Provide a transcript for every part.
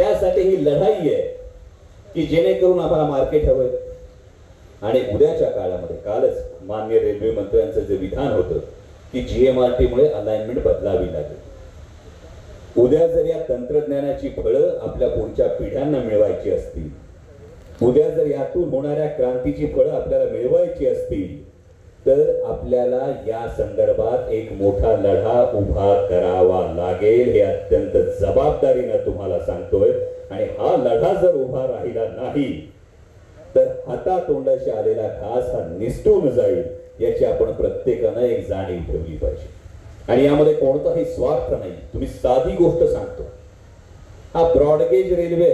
त्यासाठी ही लढाई आहे की जेणेकरून आम्हाला मार्केट हवंय. आणि उद्याच्या काळामध्ये कालच माननीय रेल्वे मंत्र्यांचं जे विधान होतं की GMRT मुळे अलाइनमेंट बदलावी लागेल. उद्या जर या तंत्रज्ञानाची फळं आपल्या पुढच्या पिढ्यांना मिळवायची असतील, उद्या जर यातून होणाऱ्या क्रांतीची फळं आपल्याला मिळवायची असतील, तर आपल्याला या संदर्भात एक मोठा लढा उभा करावा लागेल. हे अत्यंत जबाबदारीनं तुम्हाला सांगतोय. आणि हा लढा जर उभा राहिला नाही तर हातातोंडाशी आलेला घास हा निसटून जाईल, याची आपण प्रत्येकानं एक जाणीव ठेवली पाहिजे. आणि यामध्ये कोणताही स्वार्थ नाही. तुम्ही साधी गोष्ट सांगतो, हा ब्रॉडगेज रेल्वे,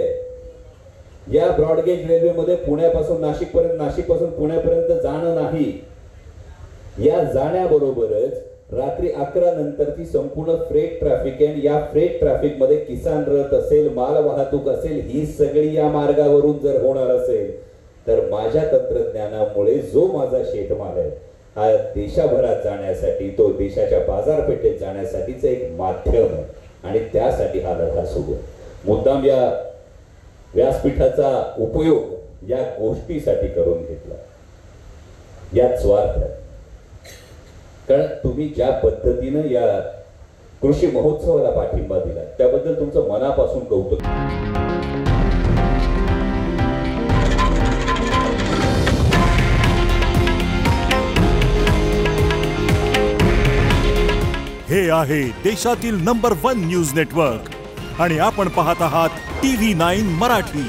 या ब्रॉडगेज रेल्वेमध्ये पुण्यापासून नाशिकपर्यंत, नाशिकपासून पुण्यापर्यंत जाणं नाही. या जाण्याबरोबरच रात्री 11 नंतरची संपूर्ण फ्रेट ट्रॅफिक आहे. या फ्रेट ट्रॅफिक मध्ये किसान रथ असेल, माल वाहतूक असेल, ही सगळी या मार्गावरून जर होणार असेल तर माझ्या तंत्रज्ञानामुळे जो माझा शेतमाल आहे हा देशाभरात जाण्यासाठी, तो देशाच्या बाजारपेठेत जाण्यासाठीच एक माध्यम आहे. आणि त्यासाठी हा लढा सुरू आहे. मुद्दाम या व्यासपीठाचा उपयोग या गोष्टीसाठी करून घेतला, यात स्वार्थ आहे. कारण तुम्ही ज्या पद्धतीनं या कृषी महोत्सवाला पाठिंबा दिला त्याबद्दल तुमचं मनापासून कौतुक. हे आहे देशातील नंबर 1 न्यूज नेटवर्क आणि आपण पाहत आहात TV9 मराठी.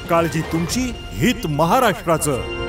काळजी तुमची, हित महाराष्ट्राचं.